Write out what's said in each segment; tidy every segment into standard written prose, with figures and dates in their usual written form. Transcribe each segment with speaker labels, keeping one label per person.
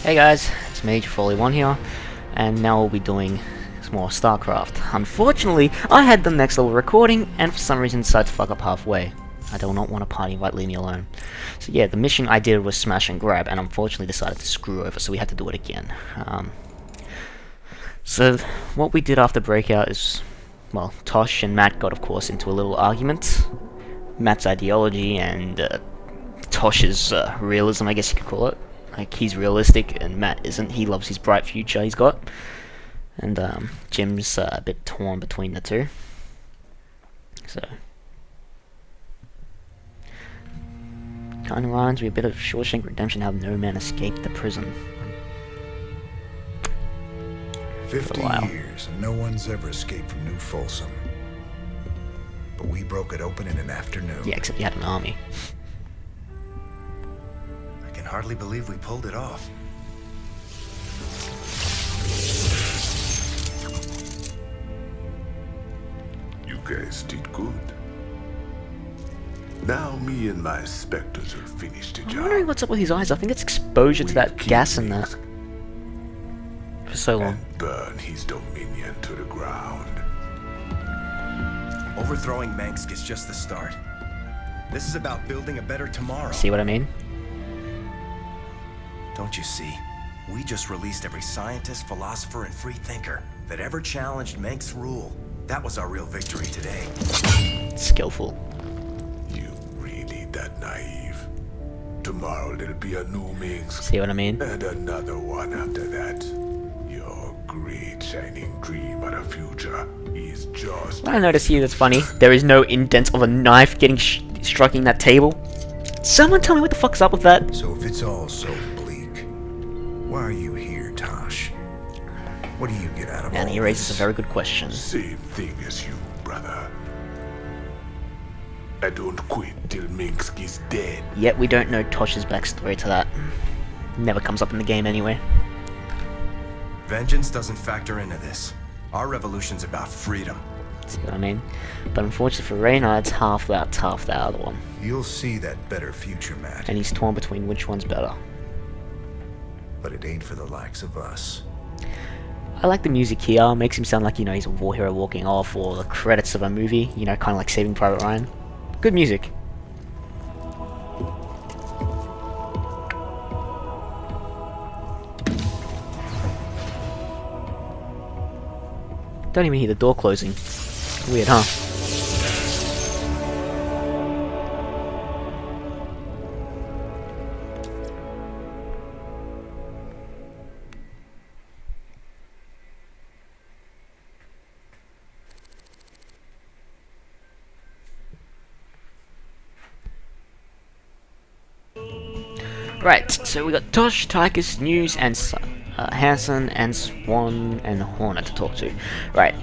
Speaker 1: Hey guys, it's Major Foley 1 here, and now we'll be doing some more Starcraft. Unfortunately, I had the next level recording, and for some reason decided to fuck up halfway. I do not want a party invite, leave me alone. So yeah, the mission I did was smash and grab, and unfortunately decided to screw over, so we had to do it again. So what we did after Breakout is, well, Tosh and Matt got, of course, into a little argument. Matt's ideology and Tosh's realism, I guess you could call it. Like, he's realistic and Matt isn't. He loves his bright future he's got. And Jim's a bit torn between the two. So kind of reminds me a bit of Shawshank Redemption, how no man escaped the prison.
Speaker 2: 50 years and no one's ever escaped from New Folsom. But we broke it open in an afternoon.
Speaker 1: Yeah, except you had an army.
Speaker 2: I can hardly believe we pulled it off.
Speaker 3: You guys did good. Now me and my spectres will finish the
Speaker 1: I'm
Speaker 3: job.
Speaker 1: wondering what's up with his eyes. I think it's exposure to that gas in that. For so long.
Speaker 3: And burn his dominion to the ground.
Speaker 4: Overthrowing Mansk is just the start. This is about building a better tomorrow.
Speaker 1: See what I mean?
Speaker 4: Don't you see? We just released every scientist, philosopher, and free thinker that ever challenged Mansk's rule. That was our real victory today.
Speaker 1: Skillful.
Speaker 3: You really that naive? Tomorrow there'll be a new Minsk.
Speaker 1: See what I mean?
Speaker 3: And another one after that. Your great shining dream of the future is just...
Speaker 1: I notice here that's funny. There is no indent of a knife getting striking that table. Someone tell me what the fuck's up with that.
Speaker 2: So if it's all so bleak, why are you here, Tosh? What do you get out of all
Speaker 1: And he raises a
Speaker 2: this?
Speaker 1: very good question.
Speaker 3: Same thing as you, brother. I don't quit till Minsk is dead.
Speaker 1: Yet we don't know Tosh's backstory to that. Never comes up in the game anyway.
Speaker 4: Vengeance doesn't factor into this. Our revolution's about freedom.
Speaker 1: See what I mean? But unfortunately for Raynor, it's half that the other one.
Speaker 2: You'll see that better future, Matt.
Speaker 1: And he's torn between which one's better.
Speaker 2: But it ain't for the likes of us.
Speaker 1: I like the music here. Makes him sound like, you know, he's a war hero walking off, or the credits of a movie. You know, kind of like Saving Private Ryan. Good music. Don't even hear the door closing. Weird, huh? Right, so we got Tosh, Tychus, News, and Hanson, and Swann, and Hornet to talk to. Right.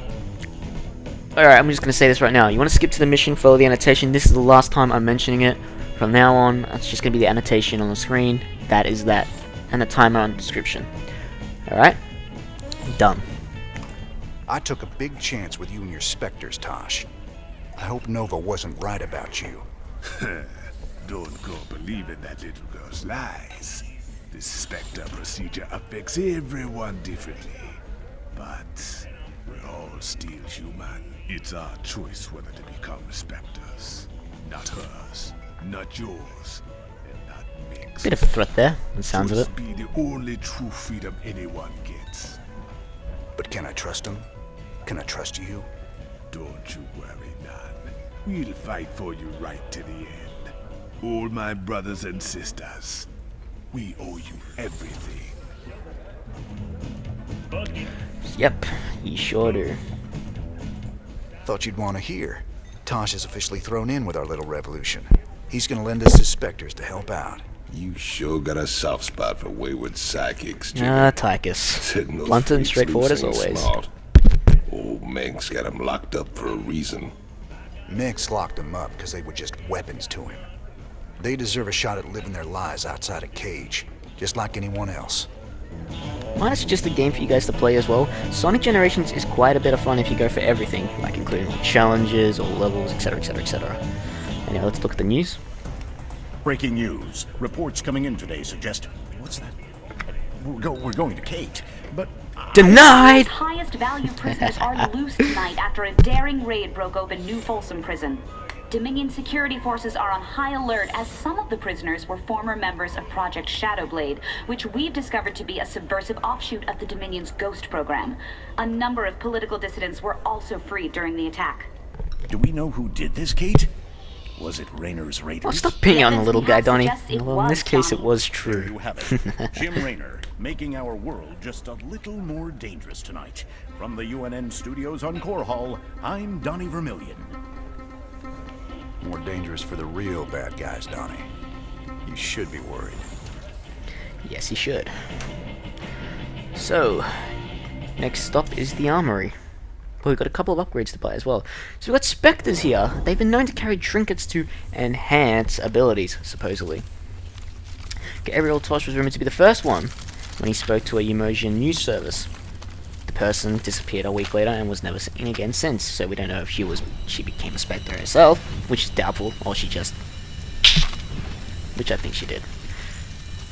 Speaker 1: Alright, I'm just gonna say this right now. You wanna skip to the mission, follow the annotation. This is the last time I'm mentioning it. From now on, it's just gonna be the annotation on the screen. That is that. And the timer on the description. Alright? Done.
Speaker 2: I took a big chance with you and your spectres, Tosh. I hope Nova wasn't right about you.
Speaker 3: Don't go believing that little girl's lies. This spectre procedure affects everyone differently. But we're all still human. It's our choice whether to become spectres. Not hers, not yours, and not Mink's.
Speaker 1: Bit of a threat there, the sounds of it.
Speaker 3: Choice be the only true freedom anyone gets.
Speaker 2: But can I trust him? Can I trust you?
Speaker 3: Don't you worry, none. We'll fight for you right to the end. All my brothers and sisters, we owe you everything.
Speaker 1: Yep, you sure do.
Speaker 2: Thought you'd want to hear. Tosh is officially thrown in with our little revolution. He's gonna lend us his spectres to help out.
Speaker 5: You sure got a soft spot for wayward psychics, Jimmy.
Speaker 1: Tychus.
Speaker 5: Hitting those
Speaker 1: Blunt and
Speaker 5: freaks
Speaker 1: straightforward as
Speaker 5: loose ain't
Speaker 1: always.
Speaker 5: smart. Old Manx got him locked up for a reason.
Speaker 2: Mix locked them up because they were just weapons to him. They deserve a shot at living their lives outside a cage, just like anyone else.
Speaker 1: Mine is just a game for you guys to play as well. Sonic Generations is quite a bit of fun if you go for everything, like including all challenges, all levels, etc, etc, etc. Anyway, let's look at the news.
Speaker 6: Breaking news. Reports coming in today suggest... What's that? we're going to Kate, but
Speaker 1: Denied!
Speaker 7: Highest value prisoners are loose tonight after a daring raid broke open New Folsom Prison. Dominion security forces are on high alert as some of the prisoners were former members of Project Shadowblade, which we've discovered to be a subversive offshoot of the Dominion's Ghost program. A number of political dissidents were also freed during the attack.
Speaker 6: do we know who did this, Kate? Was it Raynor's Raiders?
Speaker 1: Oh, stop picking on the little guy, Donny.
Speaker 7: Suggests it
Speaker 1: Well, in this
Speaker 7: was
Speaker 1: case, it
Speaker 7: Donny.
Speaker 1: was
Speaker 6: There
Speaker 1: true.
Speaker 6: you have it. Jim Raynor, making our world just a little more dangerous tonight. From the UNN studios on Core Hall, I'm Donny Vermillion.
Speaker 2: More dangerous for the real bad guys, Donny. You should be worried.
Speaker 1: Yes, he should. So, next stop is the Armory. Well, we've got a couple of upgrades to buy as well. So we've got spectres here. They've been known to carry trinkets to enhance abilities, supposedly. Gabriel Tosh was rumored to be the first one when he spoke to a Emojian news service. The person disappeared a week later and was never seen again since, so we don't know if she became a spectre herself, which is doubtful, or she just... which I think she did.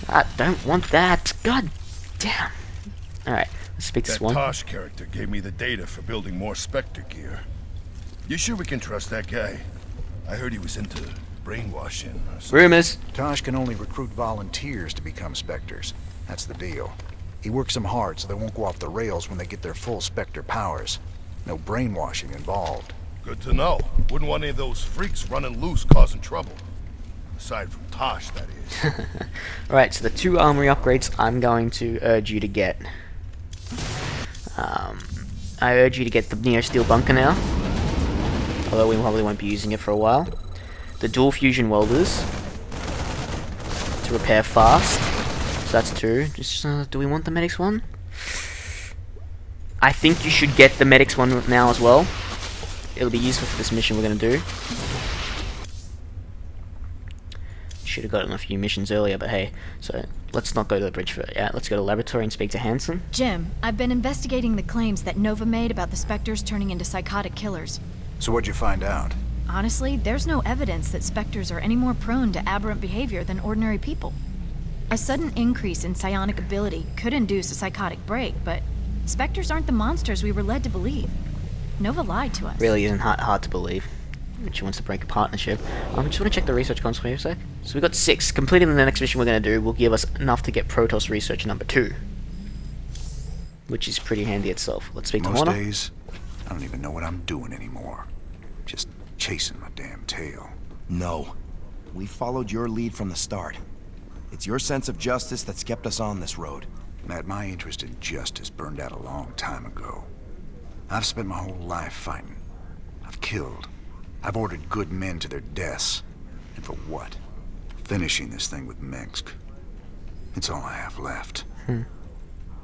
Speaker 1: I don't want that. God damn. Alright, let's speak to
Speaker 8: That
Speaker 1: Swann.
Speaker 8: Tosh character gave me the data for building more Spectre gear. You sure we can trust that guy? I heard he was into brainwashing or something.
Speaker 1: Rumors.
Speaker 2: Tosh can only recruit volunteers to become Spectres. That's the deal. He works them hard so they won't go off the rails when they get their full Spectre powers. No brainwashing involved.
Speaker 8: Good to know. Wouldn't want any of those freaks running loose causing trouble. Aside from Tosh, that is.
Speaker 1: Alright, so the two armory upgrades I'm going to urge you to get. I urge you to get the neosteel bunker now, although we probably won't be using it for a while. The dual fusion welders to repair fast, so that's two. Just do we want the medics one? I think you should get the medics one now as well. It'll be useful for this mission we're going to do. Should have gotten a few missions earlier, but hey. So let's not go to the bridge for yeah. Let's go to the laboratory and speak to Hansen.
Speaker 9: Jim, I've been investigating the claims that Nova made about the specters turning into psychotic killers.
Speaker 2: So what'd you find out?
Speaker 9: Honestly, there's no evidence that specters are any more prone to aberrant behavior than ordinary people. A sudden increase in psionic ability could induce a psychotic break, but specters aren't the monsters we were led to believe. Nova lied to us.
Speaker 1: Really isn't hard to believe. She wants to break a partnership. I just want to check the research console for a sec. So we got 6. Completing the next mission we're going to do will give us enough to get Protoss research number 2. Which is pretty handy itself. Let's speak to
Speaker 2: Most
Speaker 1: Horner.
Speaker 2: days, I don't even know what I'm doing anymore. Just chasing my damn tail.
Speaker 4: No. We followed your lead from the start. It's your sense of justice that's kept us on this road.
Speaker 2: Matt, my interest in justice burned out a long time ago. I've spent my whole life fighting. I've killed. I've ordered good men to their deaths. And for what? Finishing this thing with Minsk. It's all I have left.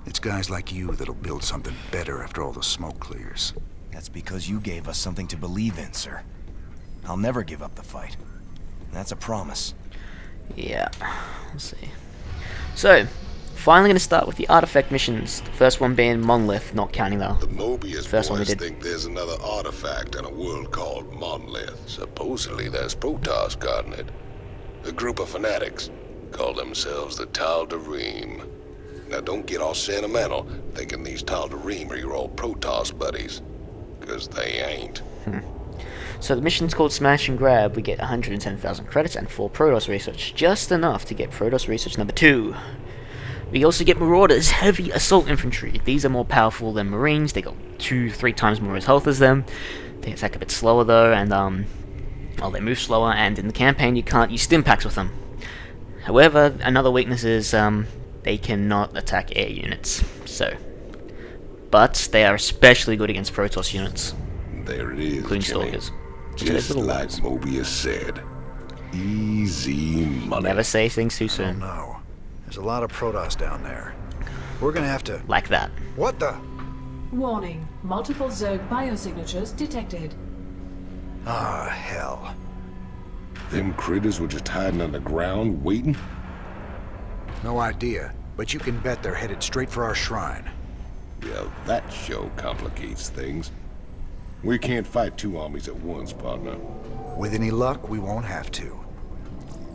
Speaker 2: It's guys like you that'll build something better after all the smoke clears.
Speaker 4: That's because you gave us something to believe in, sir. I'll never give up the fight. That's a promise.
Speaker 1: Yeah. Let's see. So, finally going to start with the artifact missions. The first one being Monolith, not counting
Speaker 5: The
Speaker 1: the
Speaker 5: Mobius
Speaker 1: First one we
Speaker 5: boys
Speaker 1: did.
Speaker 5: think there's another artifact in a world called Monolith. Supposedly there's Protoss guarding it. A group of fanatics call themselves the Tal'Darim. Now don't get all sentimental thinking these Tal'Darim are your old Protoss buddies. 'Cause they ain't.
Speaker 1: So the mission's called Smash and Grab. We get 110,000 credits and 4 Protoss research. Just enough to get Protoss research number 2. We also get Marauders, heavy assault infantry. These are more powerful than Marines. They got 2-3 times more health as them. They attack a bit slower though, and well, they move slower, and in the campaign you can't use stim packs with them. However, another weakness is they cannot attack air units. So, but they are especially good against Protoss units,
Speaker 5: There it is,
Speaker 1: including
Speaker 5: Jimmy.
Speaker 1: Stalkers.
Speaker 5: Just
Speaker 1: Little
Speaker 5: like
Speaker 1: ones.
Speaker 5: Mobius said. Easy money.
Speaker 1: Never say things too soon.
Speaker 2: No. There's a lot of Protoss down there. We're gonna have to...
Speaker 1: Like that.
Speaker 2: What the?
Speaker 10: Warning. Multiple Zerg biosignatures detected.
Speaker 2: Ah, hell.
Speaker 5: Them critters were just hiding underground, waiting?
Speaker 2: No idea, but you can bet they're headed straight for our shrine.
Speaker 5: Yeah, that show complicates things. We can't fight 2 armies at once, partner.
Speaker 2: With any luck, we won't have to.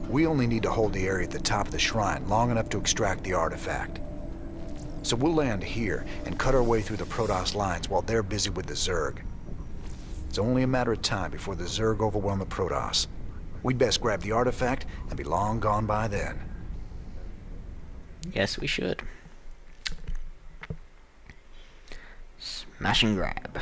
Speaker 2: We only need to hold the area at the top of the shrine long enough to extract the artifact. So we'll land here and cut our way through the Protoss lines while they're busy with the Zerg. It's only a matter of time before the Zerg overwhelm the Protoss. We'd best grab the artifact and be long gone by then.
Speaker 1: Yes, we should. Smash and grab.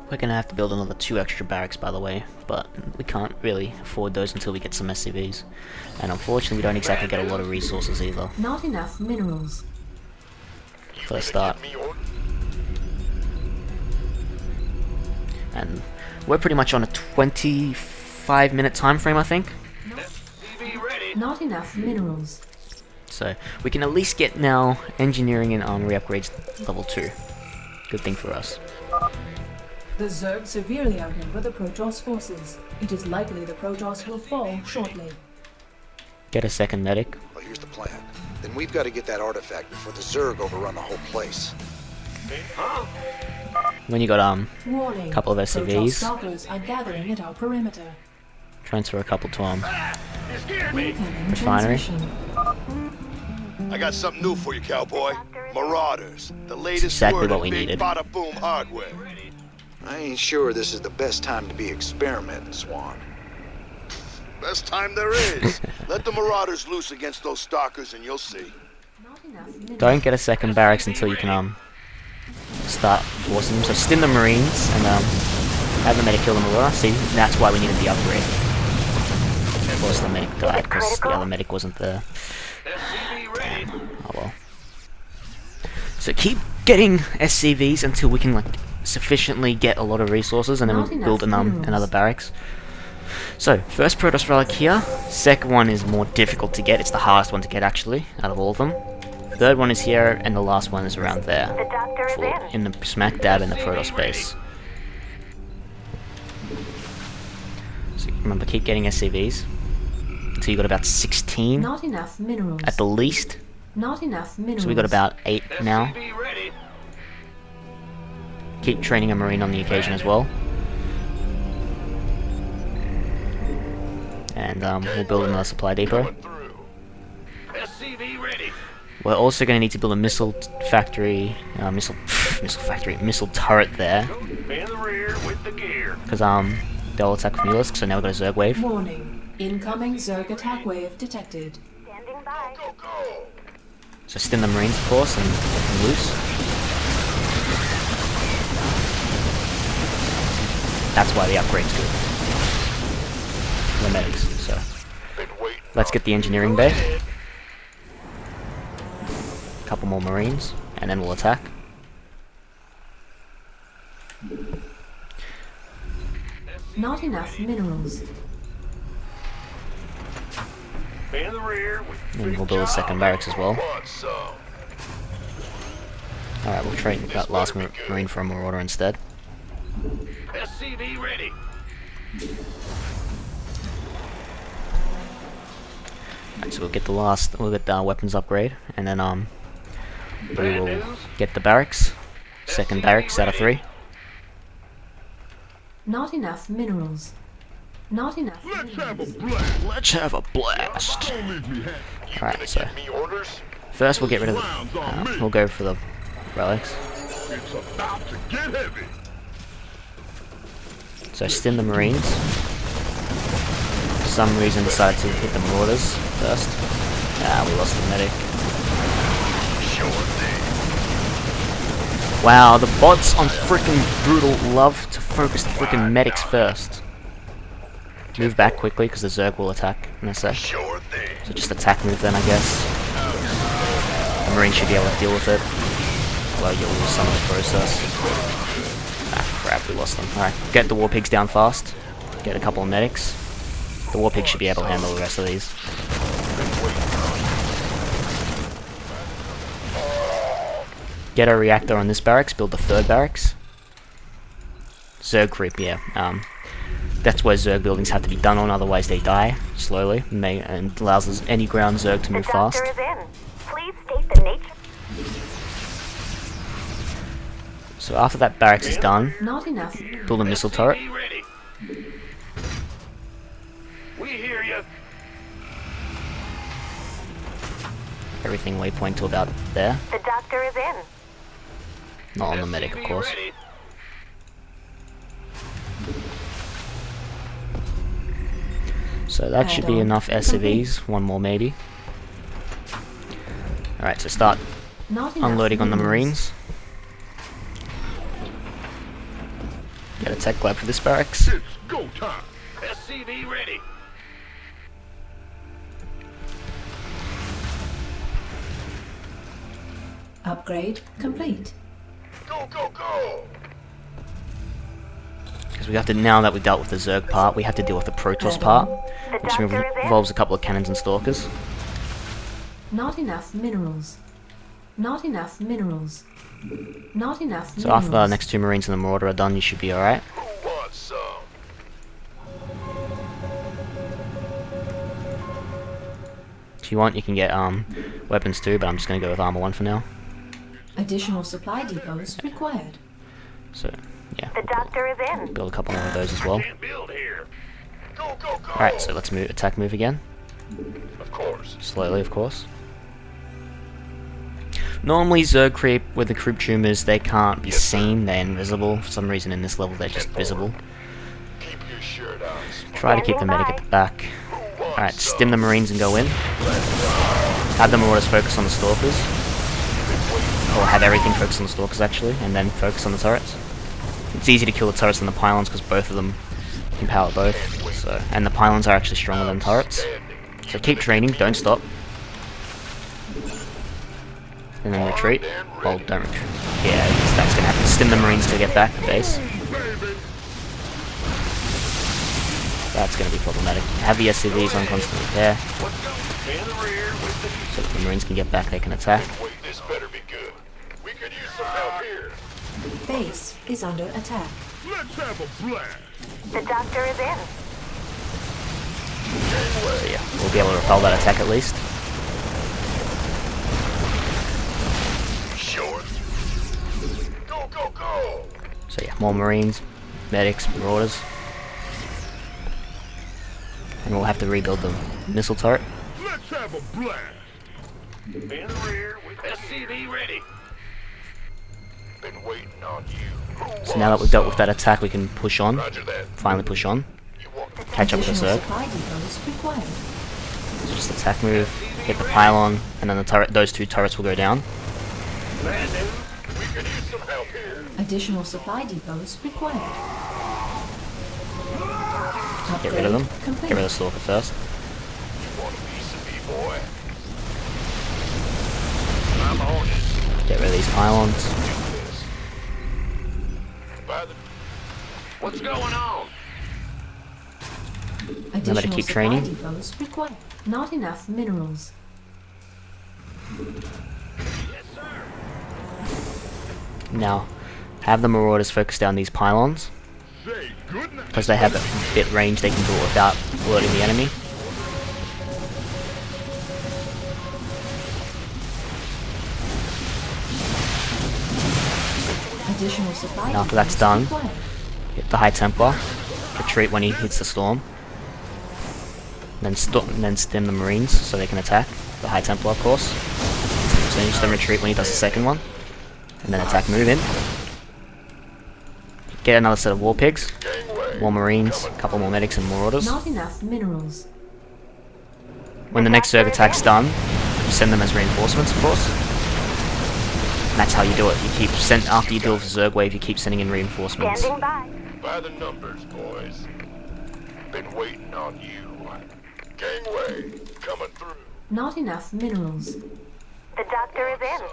Speaker 1: We're gonna have to build another 2 extra barracks, by the way, but we can't really afford those until we get some SCVs. And unfortunately, we don't exactly get a lot of resources either.
Speaker 10: Not enough minerals.
Speaker 1: For a start. And we're pretty much on a 25-minute time frame, I think.
Speaker 10: Not enough minerals.
Speaker 1: So we can at least get now engineering and armory upgrades level 2. Good thing for us.
Speaker 10: The Zerg severely outnumber the Protoss forces. It is likely the Protoss will fall shortly.
Speaker 1: Get a second medic.
Speaker 2: Well, here's the plan. Then we've got to get that artifact before the Zerg overrun the whole place.
Speaker 1: When you got
Speaker 10: Warning.
Speaker 1: a couple of
Speaker 10: Protoss
Speaker 1: SCVs,
Speaker 10: stalkers are gathering at our perimeter.
Speaker 1: transfer a couple to
Speaker 10: Incoming
Speaker 1: refinery.
Speaker 10: transmission.
Speaker 8: I got something new for you, cowboy. Marauders. The latest
Speaker 1: exactly
Speaker 8: word
Speaker 1: what
Speaker 8: on
Speaker 1: we
Speaker 8: big
Speaker 1: needed.
Speaker 8: bada boom hardware.
Speaker 2: I ain't sure this is the best time to be experimenting, Swann.
Speaker 8: Best time there is. Let the Marauders loose against those stalkers and you'll see.
Speaker 10: Not enough minerals.
Speaker 1: Don't get a second barracks until you can start forcing them. So stim the Marines and have the medic kill the Marauder. See, that's why we needed the upgrade. Of course the medic died because the other medic wasn't there. Damn. Oh well. So keep getting SCVs until we can like sufficiently get a lot of resources, and then
Speaker 10: Not
Speaker 1: we'll build
Speaker 10: enough minerals.
Speaker 1: another barracks. So first Protoss relic here. Second one is more difficult to get. It's the hardest one to get actually out of all of them. Third one is here, and the last one is around there. In the smack dab in the Protoss base. So remember, keep getting SCVs until you got about 16
Speaker 10: Not enough minerals.
Speaker 1: at the least.
Speaker 10: Not enough minerals.
Speaker 1: So we got about 8 now. Keep training a Marine on the occasion as well. And we'll build another supply depot. We're also going to need to build a missile missile turret there. Because they'll attack from Mulisk, so now we've got a Zerg wave.
Speaker 10: Warning. Incoming Zerg attack wave detected.
Speaker 1: So stim the Marines, of course, and get them loose. That's why the upgrade's good. The medics, so. Let's get the engineering bay. Couple more Marines, and then we'll attack.
Speaker 10: Not enough minerals.
Speaker 1: And we'll build a second barracks as well. Alright, we'll trade that last Marine for a Marauder instead.
Speaker 11: SCV ready.
Speaker 1: Right, so we'll get the weapons upgrade, and then we will get the barracks. Second barracks out of 3.
Speaker 10: Not enough minerals. Not enough minerals.
Speaker 1: Let's have a blast. Alright, so first we'll get rid of the, we'll go for the relics.
Speaker 8: It's about to get heavy.
Speaker 1: So stim the Marines. For some reason decided to hit the Marauders first. Ah, we lost the medic. Wow, the bots on frickin' Brutal love to focus the frickin' medics first. Move back quickly because the Zerg will attack in a sec. So just attack move then, I guess. The Marine should be able to deal with it. Although you'll lose some of the process. Ah, crap, we lost them. Alright, get the War Pigs down fast. Get a couple of medics. The War Pigs should be able to handle the rest of these. Get a reactor on this barracks, build the third barracks. Zerg creep, yeah. That's where Zerg buildings have to be done on, otherwise they die slowly, and allows any ground Zerg to move fast.
Speaker 11: Is in. Please state the nature.
Speaker 1: So after that barracks is done,
Speaker 10: Not enough.
Speaker 1: build a missile turret.
Speaker 3: We hear you.
Speaker 1: Everything waypoint to about there.
Speaker 11: The doctor is in.
Speaker 1: Not on the medic, of course. So that should be enough SCVs. One more maybe. Alright, so start unloading on the Marines. Get a tech lab for this barracks.
Speaker 3: It's go time. SCV ready.
Speaker 10: Upgrade complete.
Speaker 3: Go, go, go.
Speaker 1: Because we have to, now that we've dealt with the Zerg part, we have to deal with the Protoss part, which involves a couple of cannons and stalkers.
Speaker 10: Not enough minerals. Not enough minerals. Not enough minerals.
Speaker 1: So after the next 2 Marines and the Marauder are done, you should be alright.
Speaker 3: Who wants some?
Speaker 1: If you want, you can get weapons too, but I'm just going to go with armor 1 for now.
Speaker 10: Additional supply depots required.
Speaker 1: So, yeah,
Speaker 11: The doctor is in.
Speaker 1: build a couple more of those as well.
Speaker 3: Can't build here. Go, go, go.
Speaker 1: Alright, so let's move, attack move again.
Speaker 3: Of course.
Speaker 1: Slowly, of course. Normally Zerg creep with the creep tumors, they can't be seen, they're invisible. For some reason in this level they're just visible.
Speaker 3: Keep your shirt on.
Speaker 1: Try to keep the medic at the back. Alright, stim the Marines and go in. Have the Marauders focus on the Stalkers. Or have everything focus on the Stalkers actually, and then focus on the turrets. It's easy to kill the turrets and the pylons because both of them can power both. So, and the pylons are actually stronger than turrets. So keep training, don't stop. And then retreat. Well, don't retreat. Yeah, that's gonna happen. Stim the Marines to get back to base. That's gonna be problematic. Have the SCVs on constant repair. So that the Marines can get back, they can attack.
Speaker 3: Wait, this better be good. We could use some help here.
Speaker 10: Base is under attack.
Speaker 3: Let's have a blast.
Speaker 11: The doctor is in.
Speaker 1: So yeah, we'll be able to repel that attack at least.
Speaker 3: Sure. Go, go, go.
Speaker 1: So yeah, more Marines, medics, Marauders. And we'll have to rebuild the missile turret.
Speaker 3: Let's have a blast. In the rear with SCV ready. Been waiting on you.
Speaker 1: So now that we've dealt with that attack, we can push on.
Speaker 3: Roger that.
Speaker 1: Finally push on.
Speaker 3: You want
Speaker 1: Catch up with the
Speaker 10: Additional
Speaker 1: Zerg.
Speaker 10: supply depots required.
Speaker 1: So just attack move, hit the pylon, and then the turret. Those 2 turrets will go down.
Speaker 3: brand new? We could use some help here.
Speaker 10: Additional supply depots required.
Speaker 1: Get rid of them.
Speaker 10: Complete.
Speaker 1: Get rid of the Stalker first.
Speaker 3: Want a piece of me, boy? I'm on it.
Speaker 1: Get rid of these pylons.
Speaker 3: Do this. By the... What's going on?
Speaker 1: Remember to keep
Speaker 10: supply
Speaker 1: training.
Speaker 10: depots required. Not enough minerals.
Speaker 1: Now, have the Marauders focus down these pylons.
Speaker 3: Say goodness.
Speaker 1: Because they have a bit range, they can do it without alerting the enemy.
Speaker 10: Additional supply
Speaker 1: And after that's done,
Speaker 10: depots required.
Speaker 1: hit the High Templar. Retreat when he hits the storm. And then stim the Marines so they can attack. The High Templar, of course. So then just then retreat when he does the second one. And then attack move in. Get another set of War Pigs. More Marines, a couple more Medics and Marauders.
Speaker 10: Not enough minerals.
Speaker 1: When the next Zerg attack's done, you send them as reinforcements, of course. And that's how you do it. You keep after you deal with the Zerg wave, you keep sending in reinforcements.
Speaker 11: Standing by.
Speaker 3: By the numbers, boys. Been waiting on you. Gangway, coming through.
Speaker 10: Not enough minerals.
Speaker 11: The doctor is in.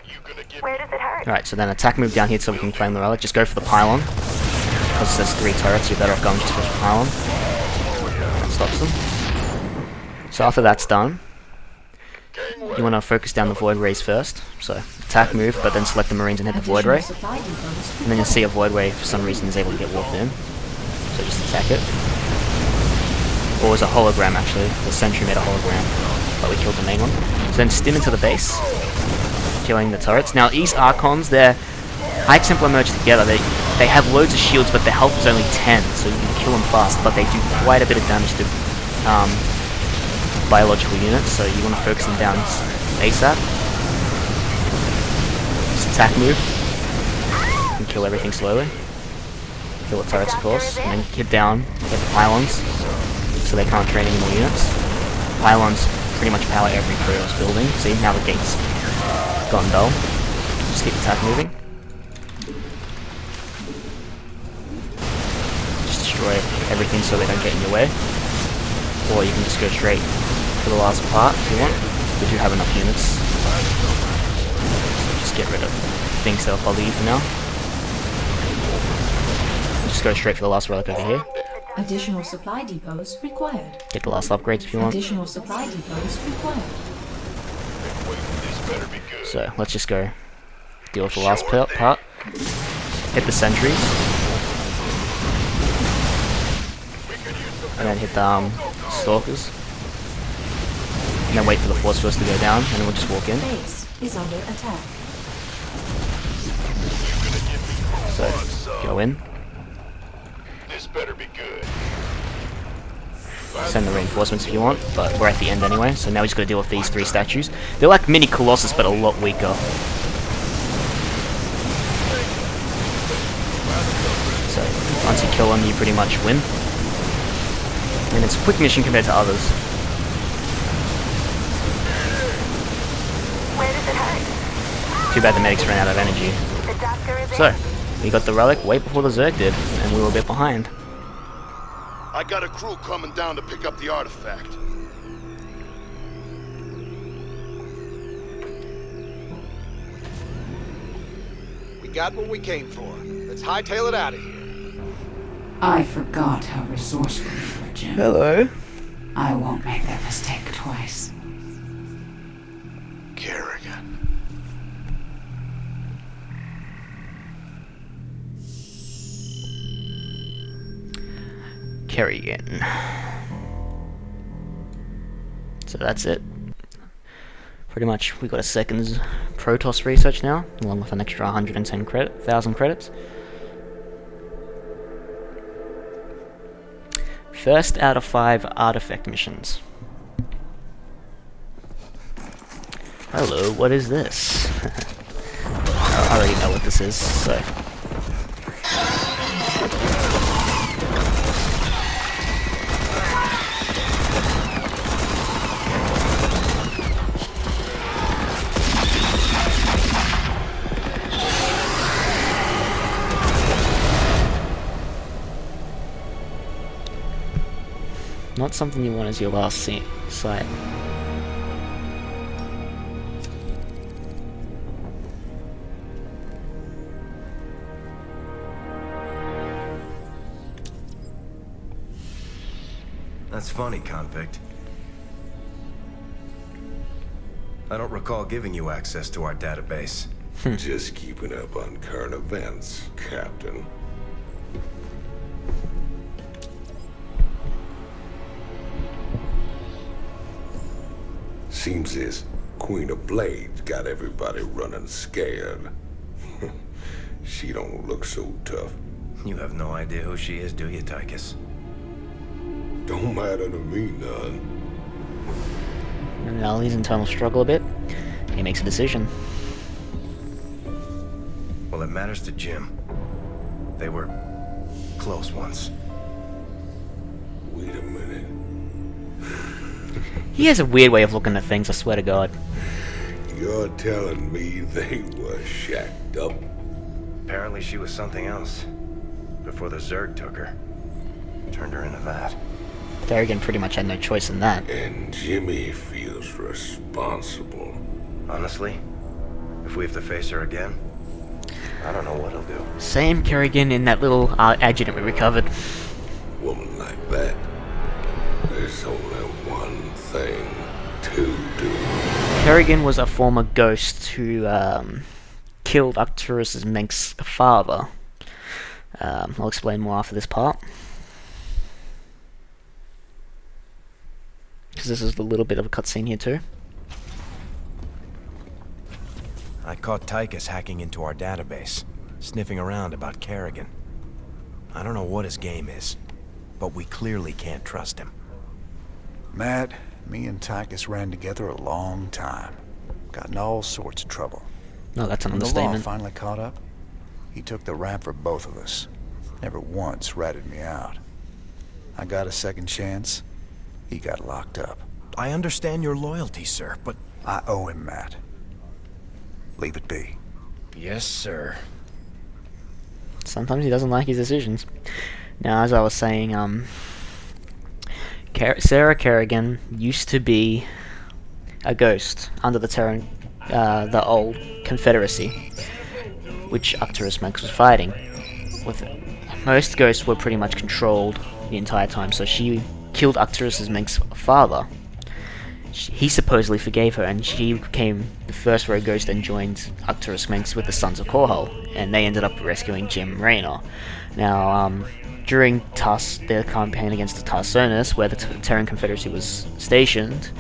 Speaker 3: You gonna give
Speaker 11: Where does it hurt?
Speaker 1: Alright, so then attack move down here so we can claim the relic. Just go for the pylon. Because there's 3 turrets, you're better off going just for the pylon. That stops them. So after that's done, you want to focus down the void rays first. So attack, move, but then select the marines and hit the void ray. And then you'll see a void ray for some reason is able to get warped in. So just attack it. Or it was a hologram actually. The sentry made a hologram, but we killed the main one. So then stim into the base, killing the turrets. Now these Archons, they're High Templar merged together. They have loads of shields, but their health is only 10, so you can kill them fast. But they do quite a bit of damage to biological units, so you want to focus them down ASAP. Just attack move and kill everything slowly. Kill the turrets, of course, and then hit down, hit the pylons, so they can't train any more units. Pylons pretty much power every Protoss building. See, now the gate's gone dull. Just keep attack moving. Just destroy everything so they don't get in your way. Or you can just go straight to the last part if you want. We do have enough units. Just get rid of things that'll bother you for now. Just go straight for the last relic over here.
Speaker 10: Additional supply depots required.
Speaker 1: Get the last upgrades if you want.
Speaker 10: Additional supply depots required.
Speaker 1: So let's just go deal with the last part. Hit the sentries. And then hit the stalkers. And then wait for the force burst to go down, and then we'll just walk in.
Speaker 10: Base is under attack.
Speaker 1: So go in.
Speaker 8: This better be good.
Speaker 1: Send the reinforcements if you want, but we're at the end anyway, so now we just gotta deal with these 3 statues. They're like mini Colossus, but a lot weaker. So, once you kill them, you pretty much win. And it's a quick mission compared to others.
Speaker 11: Where does it hurt?
Speaker 1: Too bad the medics ran out of energy.
Speaker 11: The doctor is
Speaker 1: So, we got the relic way before the Zerg did, and we were a bit behind.
Speaker 8: I got a crew coming down to pick up the artifact.
Speaker 12: We got what we came for. Let's hightail it out of here.
Speaker 13: I forgot how resourceful you were, Jim.
Speaker 1: Hello.
Speaker 13: I won't make that mistake twice.
Speaker 8: Kerrigan.
Speaker 1: Kerrigan. So that's it. Pretty much, we got a second's Protoss research now, along with an extra 110,000 credits. First out of 5 artifact missions. Hello, what is this? I already know what this is, so... Not something you want as your last sight.
Speaker 4: That's funny, convict. I don't recall giving you access to our database.
Speaker 5: Just keeping up on current events, Captain. Seems this Queen of Blades got everybody running scared. She don't look so tough.
Speaker 4: You have no idea who she is, do you, Tychus?
Speaker 5: Don't matter to me none.
Speaker 1: And Ali's internal struggle a bit. He makes a decision.
Speaker 4: Well, it matters to Jim. They were close once.
Speaker 5: Wait a minute.
Speaker 1: He has a weird way of looking at things, I swear to God.
Speaker 5: You're telling me they were shacked up?
Speaker 4: Apparently she was something else. Before the Zerg took her. Turned her into that.
Speaker 1: Kerrigan pretty much had no choice in that.
Speaker 5: And Jimmy feels responsible.
Speaker 4: Honestly, if we have to face her again, I don't know what he'll do.
Speaker 1: Same Kerrigan in that little adjutant we recovered.
Speaker 5: Woman like that, there's only one thing to do.
Speaker 1: Kerrigan was a former ghost who killed Arcturus' Menk's father. I'll explain more after this part, because this is a little bit of a cutscene here too.
Speaker 4: I caught Tychus hacking into our database, sniffing around about Kerrigan. I don't know what his game is, but we clearly can't trust him.
Speaker 2: Matt, me and Tychus ran together a long time. Got in all sorts of trouble.
Speaker 1: No, that's an
Speaker 2: When the law
Speaker 1: understatement.
Speaker 2: finally caught up, he took the rap for both of us. Never once ratted me out. I got a second chance. He got locked up.
Speaker 4: I understand your loyalty, sir, but...
Speaker 2: I owe him, Matt. Leave it be.
Speaker 4: Yes, sir.
Speaker 1: Sometimes he doesn't like his decisions. Now, as I was saying, Sarah Kerrigan used to be a ghost under the old Confederacy, which Arcturus Menk was fighting. Most ghosts were pretty much controlled the entire time, so she killed Arcturus Menk's father. He supposedly forgave her, and she became the first rogue ghost and joined Arcturus Menk with the Sons of Korhal, and they ended up rescuing Jim Raynor. Now, during their campaign against the Tarsonis, where the Terran Confederacy was stationed,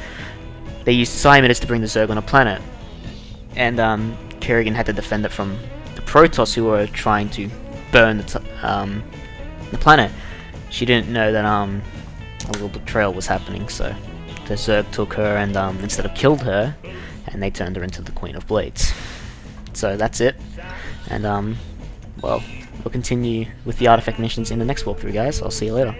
Speaker 1: they used Simonids to bring the Zerg on a planet, and Kerrigan had to defend it from the Protoss, who were trying to burn the planet. She didn't know that a little betrayal was happening, so the Zerg took her and instead of killed her, and they turned her into the Queen of Blades. So that's it, and well, we'll continue with the artifact missions in the next walkthrough, guys. I'll see you later.